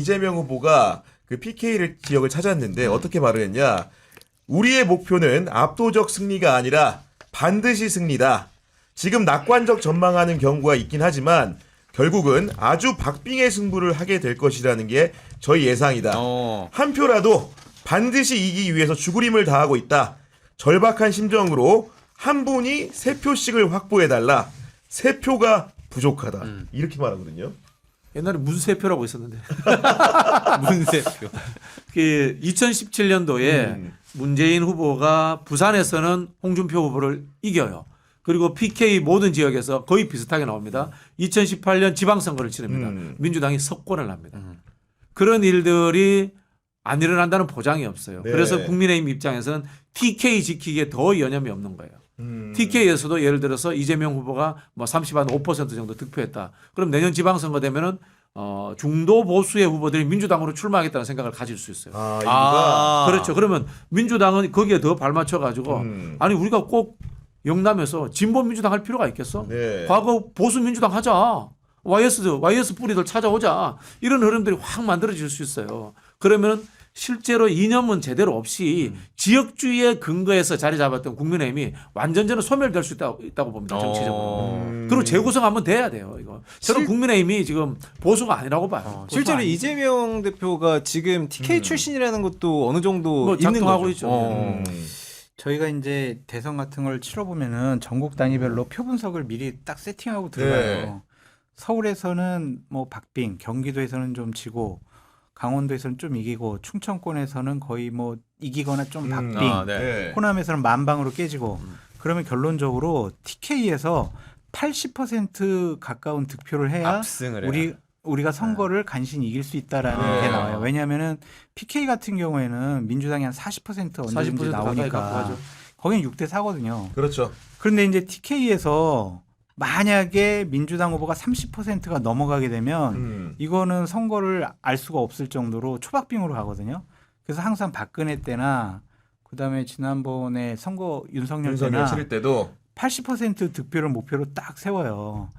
이재명 후보가 그 PK 지역을 찾았는데 어떻게 말을 했냐? 우리의 목표는 압도적 승리가 아니라 반드시 승리다. 지금 낙관적 전망하는 경우가 있긴 하지만 결국은 아주 박빙의 승부를 하게 될 것이라는 게 저희 예상이다. 한 표라도 반드시 이기기 위해서 죽으림을 다하고 있다. 절박한 심정으로 한 분이 3표씩을 확보해달라. 3표가 부족하다. 이렇게 말하거든요. 옛날에 문세표라고 있었는데. 문세표. 그 2017년도에 문재인 후보가 부산에서는 홍준표 후보를 이겨요. 그리고 PK 모든 지역에서 거의 비슷하게 나옵니다. 2018년 지방선거를 치릅니다. 민주당이 석권을 합니다. 그런 일들이 안 일어난다는 보장이 없어요. 네. 그래서 국민의힘 입장에서는 TK 지키기에 더 여념이 없는 거예요. TK에서도 예를 들어서 이재명 후보가 뭐 30.5% 정도 득표했다. 그럼 내년 지방선거 되면은 중도 보수의 후보들이 민주당으로 출마하겠다는 생각을 가질 수 있어요. 이유가 그렇죠. 그러면 민주당은 거기에 더 발맞춰 가지고 아니 우리가 꼭 영남에서 진보 민주당 할 필요가 있겠어? 네. 과거 보수 민주당 하자. YS 뿌리들 찾아오자. 이런 흐름들이 확 만들어질 수 있어요. 그러면 실제로 이념은 제대로 없이 지역주의에 근거해서 자리 잡았던 국민의힘이 완전 저는 소멸될 수 있다고 봅니다. 정치적으로. 그리고 재구성 한번 돼야 돼요. 이거. 저는 국민의힘이 지금 보수가 아니라고 봐요. 실제로 보수가 이재명 대표가 지금 TK 출신이라는 것도 어느 정도 뭐 있는 작동하고 거죠. 있죠. 저희가 이제 대선 같은 걸 치러보면은 전국 단위별로 표 분석을 미리 딱 세팅하고 들어가요. 네. 서울에서는 뭐 박빙, 경기도에서는 좀 지고, 강원도에서는 좀 이기고, 충청권에서는 거의 뭐 이기거나 좀 박빙, 네. 호남에서는 만방으로 깨지고. 그러면 결론적으로 TK에서 80% 가까운 득표를 해야 압승을 해야. 우리가 선거를 간신히 이길 수 있다라는 게 나와요. 왜냐하면은 PK 같은 경우에는 민주당이 한 40% 언제든지 40% 가까이 갖고 나오니까 가죠. 거긴 6대 4거든요. 그렇죠. 그런데 이제 TK에서 만약에 민주당 후보가 30%가 넘어가게 되면 이거는 선거를 알 수가 없을 정도로 초박빙으로 가거든요. 그래서 항상 박근혜 때나 그다음에 지난번에 선거 윤석열 때나 치를 때도 80% 득표를 목표로 딱 세워요.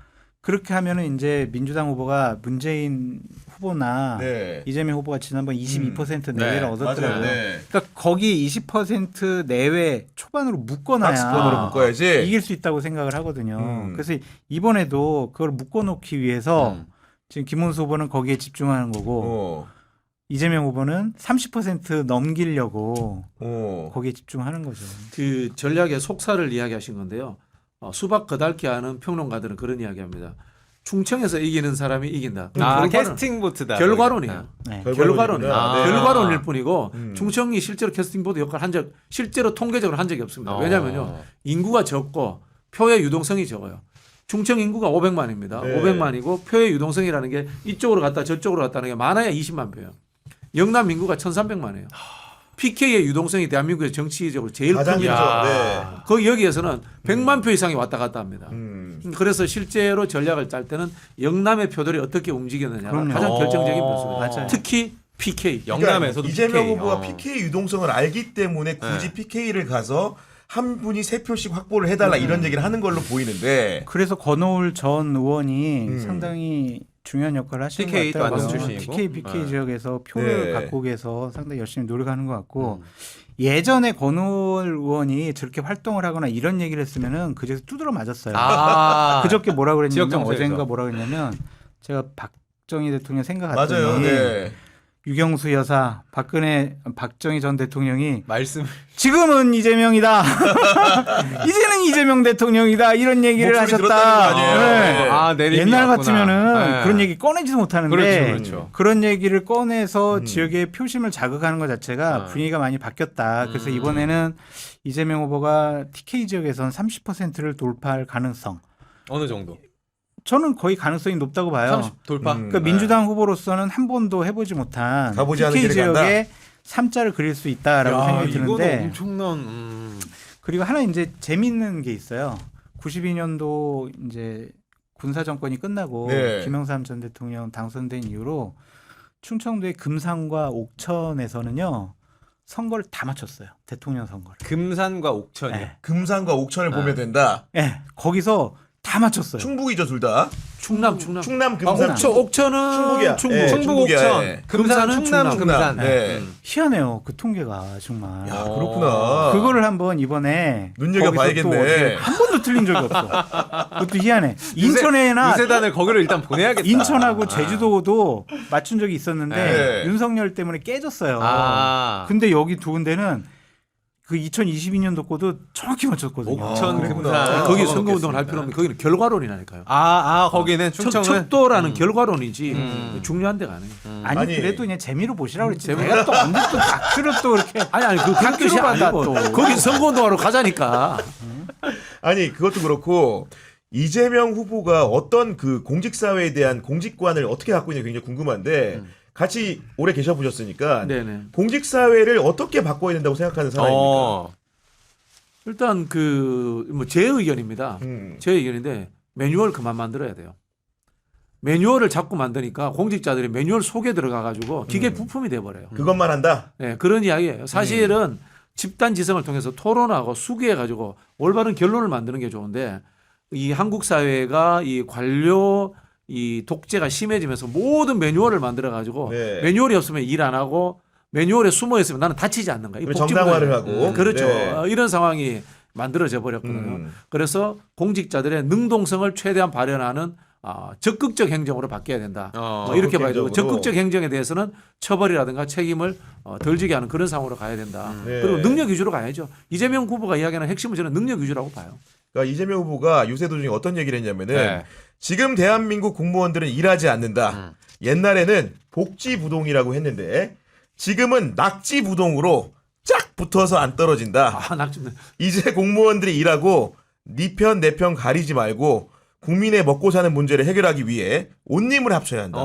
그렇게 하면은 이제 민주당 후보가 문재인 후보나 네. 이재명 후보가 지난번 22% 내외를 네, 얻었더라고요. 맞아요. 네. 그러니까 거기 20% 내외 초반으로 묶어놔야 박스권으로 묶어야지. 이길 수 있다고 생각을 하거든요. 그래서 이번에도 그걸 묶어놓기 위해서 지금 김문수 후보는 거기에 집중하는 거고 이재명 후보는 30% 넘기려고 거기에 집중하는 거죠. 그 전략의 속사를 이야기하신 건데요. 수박 거달기 하는 평론가들은 그런 이야기합니다. 충청에서 이기는 사람이 이긴다. 캐스팅 보트다. 결과론이에요. 네. 결과론이에요. 네. 결과론일 뿐이고 충청이 실제로 캐스팅 보드 역할을 실제로 통계적으로 한 적이 없습니다. 왜냐하면요. 인구가 적고 표의 유동성이 적어요. 충청 인구가 500만입니다. 네. 500만이고 표의 유동성이라는 게 이쪽으로 갔다 저쪽으로 갔다는 게 많아야 20만 표예요. 영남 인구가 1,300만이에요. PK의 유동성이 대한민국의 정치적으로 제일 가장 큽니다. 크죠. 네. 거기 여기에서는 100만 표 이상이 왔다 갔다 합니다. 그래서 실제로 전략을 짤 때는 영남의 표들이 어떻게 움직였느냐가 그럼요. 가장 결정적인 변수입니다. 맞아요. 특히 PK. 영남에서도 이재명 PK. 후보가 PK 유동성을 알기 때문에 굳이 PK를 가서 한 분이 3표씩 확보를 해달라 이런 얘기를 하는 걸로 보이는데 그래서 권오울 전 의원이 상당히 중요한 역할을 하시는 TK 것 또 같더라고요. 완전 출신이고. TK, BK 지역에서 표를 네. 갖고 계서 상당히 열심히 노력하는 것 같고 예전에 권오울 의원이 저렇게 활동을 하거나 이런 얘기를 했으면은 그제서 두드러 맞았어요. 그저께 뭐라 지역 그랬냐면 정서에서. 어젠가 뭐라 그랬냐면 제가 박정희 대통령 맞아요. 생각했더니 네. 유경수 여사, 박정희 전 대통령이 말씀 지금은 이재명이다. 이제는 이재명 대통령이다. 이런 얘기를 목소리 하셨다. 들었다는 거 아니에요? 네. 내림이 옛날 왔구나. 같으면은 네. 그런 얘기 꺼내지도 못하는데 그렇죠. 그런 얘기를 꺼내서 지역의 표심을 자극하는 것 자체가 분위기가 많이 바뀌었다. 그래서 이번에는 이재명 후보가 TK 지역에선 30%를 돌파할 가능성. 어느 정도? 저는 거의 가능성이 높다고 봐요. 30 돌파. 그러니까 민주당 후보로서는 한 번도 해보지 못한 가보지 않은 TK 길을 간다. 지역에 3자를 그릴 수 있다라고 생각이 드는데 이거는 엄청난. 그리고 하나 이제 재미있는 게 있어요. 92년도 이제 군사 정권이 끝나고 네. 김영삼 전 대통령 당선된 이후로 충청도의 금산과 옥천에서는요 선거를 다 마쳤어요. 대통령 선거를. 금산과 옥천이요. 네. 금산과 옥천을 보면 된다. 네, 거기서 다 마쳤어요. 충북이죠 둘 다. 충남. 충남 금산. 옥천은 충북이야. 충북. 예, 충북 충북이야. 옥천, 예. 금산은 충남 금산. 네. 희한해요. 그 통계가 정말. 야, 그렇구나. 그거를 한번 이번에 눈여겨봐야겠네. 거기서 또 어떻게 한 번도 틀린 적이 없어. 그것도 희한해. 인천에나 유세단을 거기로 일단 보내야겠다. 인천하고 제주도도 맞춘 적이 있었는데 네. 윤석열 때문에 깨졌어요. 아. 근데 여기 두 군데는 그 2022년도 거도 정확히 맞췄거든요. 옥천, 그랬구나. 금산. 거기 선거운동을 할 필요 없는 거기는 결과론이라니까요. 거기는 충청은 척도라는 결과론이지 중요한 데가 아니에요. 아니, 아니, 그래도 그냥 재미로 보시라고 그랬지. 재미로. 내가 또 언제 또 다큐를 또 이렇게 아니 그런 뜻이 받아, 아니고 또. 거기 선거운동하러 가자니까. 아니 그것도 그렇고 이재명 후보가 어떤 그 공직사회에 대한 공직관을 어떻게 갖고 있는지 굉장히 궁금한데 같이 오래 계셔 보셨으니까 네네. 공직사회를 어떻게 바꿔야 된다고 생각하는 사람입니까? 일단 제 의견입니다. 제 의견인데 매뉴얼 그만 만들어야 돼요. 매뉴얼을 자꾸 만드니까 공직자들이 매뉴얼 속에 들어가 가지고 기계 부품이 돼 버려요. 그것만 한다. 네, 그런 이야기예요. 사실은 집단 지성을 통해서 토론하고 수기해 가지고 올바른 결론을 만드는 게 좋은데 이 한국 사회가 이 관료 이 독재가 심해지면서 모든 매뉴얼을 만들어 가지고 네. 매뉴얼이 없으면 일 안 하고 매뉴얼에 숨어 있으면 나는 다치지 않는가. 이 정당화를 복지부가 하고. 그렇죠. 네. 이런 상황이 만들어져 버렸거든요. 그래서 공직자들의 능동성을 최대한 발현하는 적극적 행정으로 바뀌어야 된다. 이렇게 봐야 되고 적극적으로. 적극적 행정에 대해서는 처벌이라든가 책임을 덜 지게 하는 그런 상황으로 가야 된다. 네. 그리고 능력 위주로 가야죠. 이재명 후보가 이야기하는 핵심은 저는 능력 위주라고 봐요. 그러니까 이재명 후보가 유세 도중에 어떤 얘기를 했냐면은 네. 지금 대한민국 공무원들은 일하지 않는다. 옛날에는 복지부동이라고 했는데 지금은 낙지부동으로 쫙 붙어서 안 떨어진다. 낙지는 이제 공무원들이 일하고 네 편 내 편 가리지 말고 국민의 먹고 사는 문제를 해결하기 위해 온 힘을 합쳐야 한다.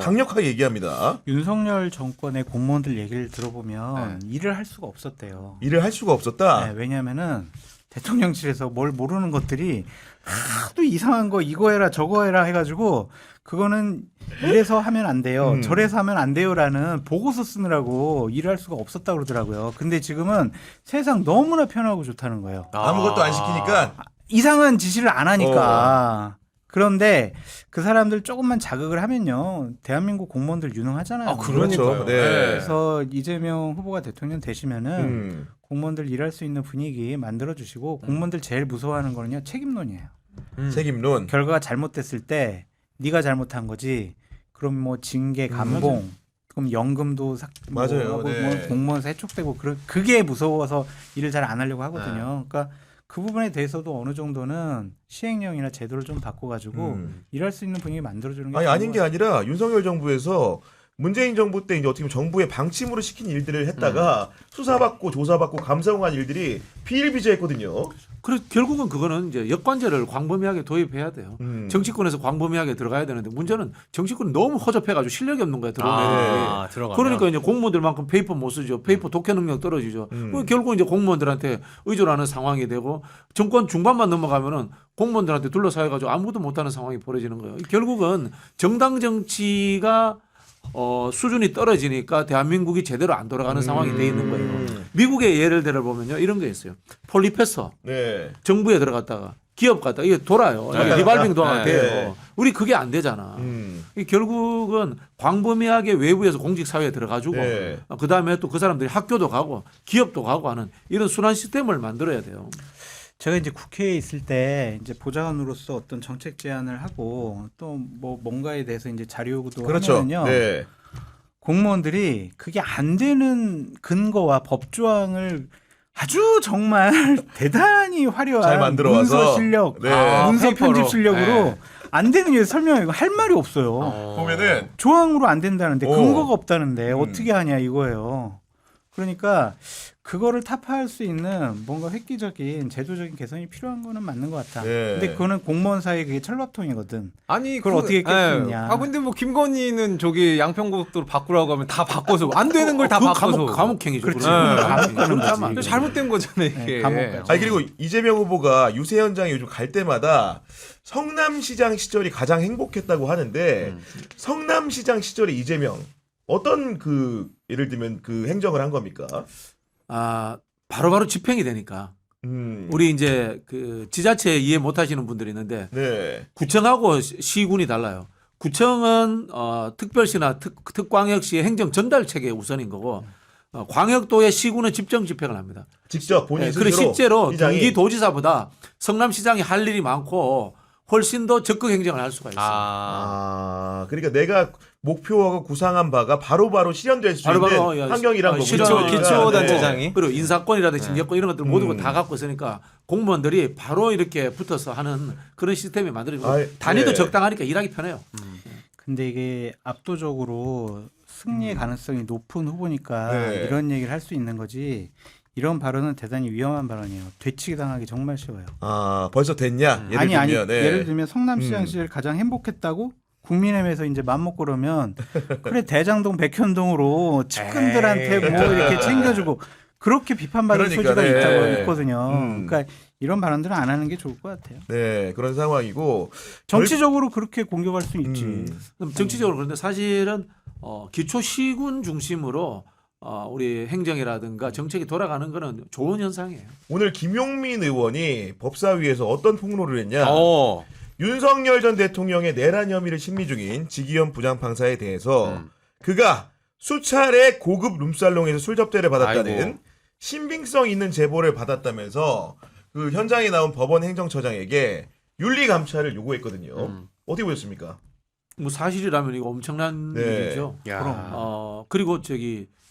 강력하게 얘기합니다. 윤석열 정권의 공무원들 얘기를 들어보면 일을 할 수가 없었대요. 일을 할 수가 없었다. 네, 왜냐하면은 대통령실에서 뭘 모르는 것들이 하도 이상한 거 이거 해라 저거 해라 해가지고 그거는 이래서 하면 안 돼요. 저래서 하면 안 돼요라는 보고서 쓰느라고 일을 할 수가 없었다고 그러더라고요. 근데 지금은 세상 너무나 편하고 좋다는 거예요. 아무것도 안 시키니까 이상한 지시를 안 하니까. 그런데 그 사람들 조금만 자극을 하면요. 대한민국 공무원들 유능하잖아요. 그렇죠. 네. 그래서 이재명 후보가 대통령 되시면은 공무원들 일할 수 있는 분위기 만들어 주시고 공무원들 제일 무서워하는 거는요. 책임론이에요. 책임론. 결과가 잘못됐을 때 네가 잘못한 거지. 그럼 뭐 징계, 감봉, 그럼 연금도 맞아요. 하고 네. 뭐 공무원 해촉되고 그게 무서워서 일을 잘 안 하려고 하거든요. 그러니까 그 부분에 대해서도 어느 정도는 시행령이나 제도를 좀 바꿔가지고 일할 수 있는 분위기 만들어주는 게 아니 좋은 아닌 게 것 아니라 윤석열 정부에서 문재인 정부 때 이제 어떻게 보면 정부의 방침으로 시킨 일들을 했다가 수사받고 조사받고 감사용한 일들이 비일비재했거든요. 그래서 결국은 그거는 이제 역관제를 광범위하게 도입해야 돼요. 음. 정치권에서 광범위하게 들어가야 되는데 문제는 정치권이 너무 허접해가지고 실력이 없는 거야 들어오면. 들어가면. 그러니까 이제 공무원들만큼 페이퍼 못 쓰죠. 페이퍼 독해 능력 떨어지죠. 결국 이제 공무원들한테 의존하는 상황이 되고 정권 중반만 넘어가면은 공무원들한테 둘러싸여가지고 아무것도 못하는 상황이 벌어지는 거예요. 결국은 정당 정치가 수준이 떨어지니까 대한민국이 제대로 안 돌아가는 상황이 돼 있는 거예요. 미국의 예를 들어 보면요 이런 게 있어요. 폴리페서 네. 정부에 들어갔다가 기업 갔다가 이게 돌아요. 이게 리발빙 도어가 돼요. 네. 우리 그게 안 되잖아. 이 결국은 광범위하게 외부에서 공직 사회에 들어가지고 네. 그 다음에 또 그 사람들이 학교도 가고 기업도 가고 하는 이런 순환 시스템을 만들어야 돼요. 제가 이제 국회에 있을 때 이제 보좌관으로서 어떤 정책 제안을 하고 또 뭐 뭔가에 대해서 이제 자료 요구도 그렇죠. 하면요. 네. 공무원들이 그게 안 되는 근거와 법조항을 아주 정말 대단히 화려한 잘 만들어 와서. 문서 실력, 네. 문서 페이퍼로. 편집 실력으로 네. 안 되는 게 설명해. 할 말이 없어요. 보면은 조항으로 안 된다는데 오. 근거가 없다는데 어떻게 하냐 이거예요. 그러니까 그거를 타파할 수 있는 뭔가 획기적인 제도적인 개선이 필요한 거는 맞는 것 같아. 네. 근데 그거는 공무원 사이에 그게 철밥통이거든. 아니 그걸 어떻게 깰 수 있냐. 근데 뭐 김건희는 저기 양평고속도로 바꾸라고 하면 다 바꿔서 안 되는 걸 다 바꿔서. 감옥행위죠. 그렇지. 감옥행위. 감옥 그렇게 하면 안 가는 돼요. 잘못된 거잖아요 이게. 네, 감옥 가죠. 아니 그리고 이재명 후보가 유세 현장에 요즘 갈 때마다 성남시장 시절이 가장 행복했다고 하는데 성남시장 시절에 이재명 어떤 그 예를 들면 그 행정을 한 겁니까? 바로바로 집행이 되니까 우리 이제 그 지자체 이해 못 하시는 분들이 있는데 네. 구청하고 시군이 달라요. 구청은 특별시나 특광역시의 행정 전달 체계 우선인 거고 광역도의 시군은 집정 집행을 합니다. 직접 본인 네, 스스로 그리고 실제로 시장이 경기도지사보다 성남시장이 할 일이 많고 훨씬 더 적극 행정을 할 수가 있어요. 그러니까 내가 목표하고 구상한 바가 바로바로 실현될 수 있는 환경이란 거군요. 기초단체장이 그리고 인사권이라든지 징계권 이런 것들 모두 다 갖고 있으니까 공무원들이 바로 이렇게 붙어서 하는 그런 시스템이 만들어지고 단위도 네. 적당하니까 일하기 편해요. 근데 이게 압도적으로 승리의 가능성이 높은 후보니까 네. 이런 얘기를 할 수 있는 거지. 이런 발언은 대단히 위험한 발언이에요. 되치기 당하기 정말 쉬워요. 벌써 됐냐? 예를 아니 들면, 네. 예를 들면 성남시장 시절 가장 행복했다고 국민의힘에서 이제 맘먹고 그러면 그래 대장동 백현동으로 측근들한테 뭐 이렇게 챙겨주고 그렇게 비판받을 그러니까, 소지가 네. 있다고 있거든요. 그러니까 이런 발언들은 안 하는 게 좋을 것 같아요. 네, 그런 상황이고 정치적으로 그렇게 공격할 수 있지. 그럼 정치적으로 그런데 사실은 기초 시군 중심으로 우리 행정이라든가 정책이 돌아가는 거는 좋은 현상이에요. 오늘 김용민 의원이 법사위에서 어떤 폭로를 했냐? 어. 윤석열 전 대통령의 내란 혐의를 심리 중인 지기현 부장판사에 대해서 그가 수차례 고급 룸살롱에서 술 접대를 받았다는 아이고. 신빙성 있는 제보를 받았다면서 그 현장에 나온 법원 행정처장에게 윤리 감찰을 요구했거든요. 어떻게 보셨습니까? 뭐 사실이라면 이거 엄청난 네. 일이죠. 그리고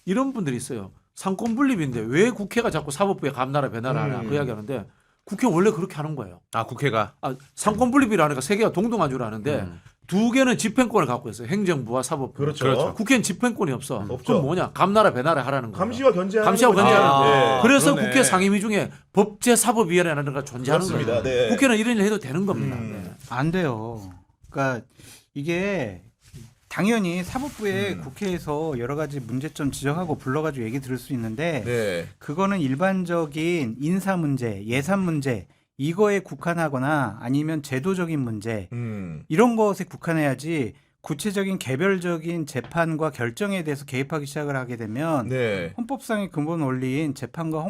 이런 분들이 있어요. 상권 분립인데 왜 국회가 자꾸 사법부에 감나라 배나라 하냐 그 이야기하는데 국회 원래 그렇게 하는 거예요. 국회가 상권 분립이라니까 세 개가 동등한 줄 아는데 두 개는 집행권을 갖고 있어요. 행정부와 사법부. 그렇죠. 국회는 집행권이 없어. 없죠. 그럼 뭐냐? 감나라 배나라 하라는 거예요. 감시와 견제하는 감시와 거죠. 견제하는 그래서 그러네. 국회 상임위 중에 법제사법위원회라는 걸 존재하는 그렇습니다. 거예요. 네. 국회는 이런 일 해도 되는 겁니다. 네. 안 돼요. 그러니까 이게 당연히 사법부에 국회에서 여러 가지 문제점 지적하고 불러가지고 얘기 들을 수 있는데 네. 그거는 일반적인 인사 문제, 예산 문제 이거에 국한하거나 아니면 제도적인 문제 이런 것에 국한해야지 구체적인 개별적인 재판과 결정에 대해서 개입하기 시작을 하게 되면 네. 헌법상의 근본 원리인 재판과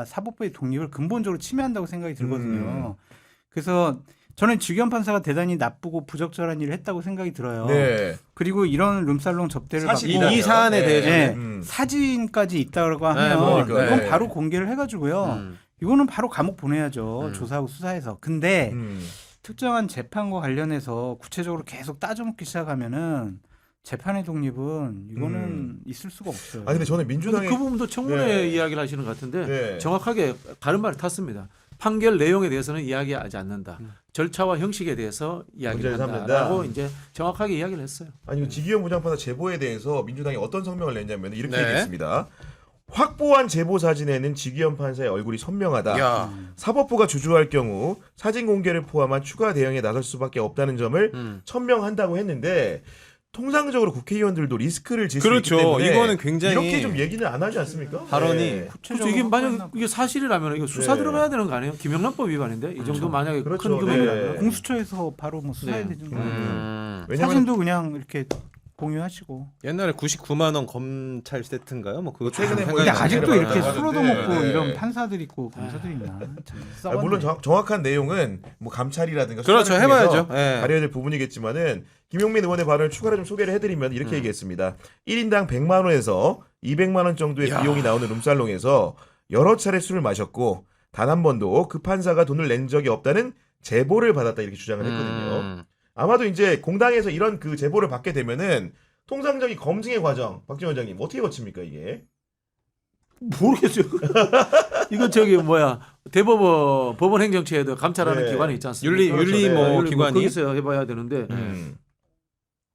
사법부의 독립을 근본적으로 침해한다고 생각이 들거든요. 그래서 저는 지기현 판사가 대단히 나쁘고 부적절한 일을 했다고 생각이 들어요. 네. 그리고 이런 룸살롱 접대를 받고 사실이다. 이 사안에 대해서 사진까지 있다고 네, 하면 그러니까, 이건 네. 바로 공개를 해가지고요. 이거는 바로 감옥 보내야죠. 조사하고 수사해서. 근데 특정한 재판과 관련해서 구체적으로 계속 따져먹기 시작하면은 재판의 독립은 이거는 있을 수가 없어요. 근데 저는 민주당의 그 부분도 청문회 네. 이야기를 하시는 것 같은데 네. 정확하게 다른 말을 탔습니다. 판결 내용에 대해서는 이야기하지 않는다. 절차와 형식에 대해서 이야기를 문제를 한다라고 삼는다. 이제 정확하게 이야기를 했어요. 그 지기현 부장판사 제보에 대해서 민주당이 어떤 성명을 냈냐면 이렇게 네. 얘기했습니다. 확보한 제보 사진에는 지기현 판사의 얼굴이 선명하다. 야. 사법부가 주주할 경우 사진 공개를 포함한 추가 대응에 나설 수밖에 없다는 점을 천명한다고 했는데 통상적으로 국회의원들도 리스크를 질 수 있기 그렇죠. 때문에 이거는 굉장히 이렇게 좀 얘기는 안 하지 않습니까? 발언이 네. 그렇죠. 이게 만약 이게 사실이라면 이거 수사 네. 들어가야 되는 거 아니에요? 김영란법 위반인데 이 정도 만약에 그렇죠. 큰 금액이라면 네. 공수처에서 바로 뭐 수사해야 네. 되죠. 왜냐면 사진도 그냥 이렇게 공유하시고. 옛날에 99만 원 검찰 세트인가요? 뭐 그거 최근에 생각이 뭐 근데 나네요. 아직도 이렇게 나가는데, 술로도 먹고 네. 이런 판사들 있고 검사들 있나? 참 물론 정확한 내용은 뭐 감찰이라든가 그렇죠. 수사를 해봐야죠. 통해서 예. 가려야 될 부분이겠지만은 김용민 의원의 발언을 추가로 좀 소개를 해드리면 이렇게 얘기했습니다. 1인당 100만 원에서 200만 원 정도의 비용이 나오는 룸살롱에서 여러 차례 술을 마셨고 단 한 번도 그 판사가 돈을 낸 적이 없다는 제보를 받았다 이렇게 주장을 했거든요. 아마도 이제 공당에서 이런 그 제보를 받게 되면은 통상적인 검증의 과정, 박진 원장님 어떻게 거칩니까 이게? 모르겠어요. 이건 대법원 법원 행정처에도 감찰하는 네. 기관이 있지 않습니까? 윤리 뭐 윤리 기관이 거기서 해봐야 되는데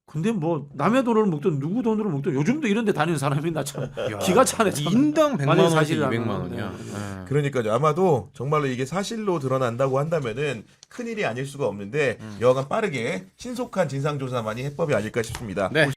근데 뭐 남의 돈을 먹든 누구 돈으로 먹든 요즘도 이런 데 다니는 사람이 나 참 기가 차네. 참. 인당 100만 만약에 원에서 사실이라면, 200만 원이야. 네. 그러니까요. 아마도 정말로 이게 사실로 드러난다고 한다면은 큰일이 아닐 수가 없는데 여하간 빠르게 신속한 진상조사만이 해법이 아닐까 싶습니다. 네.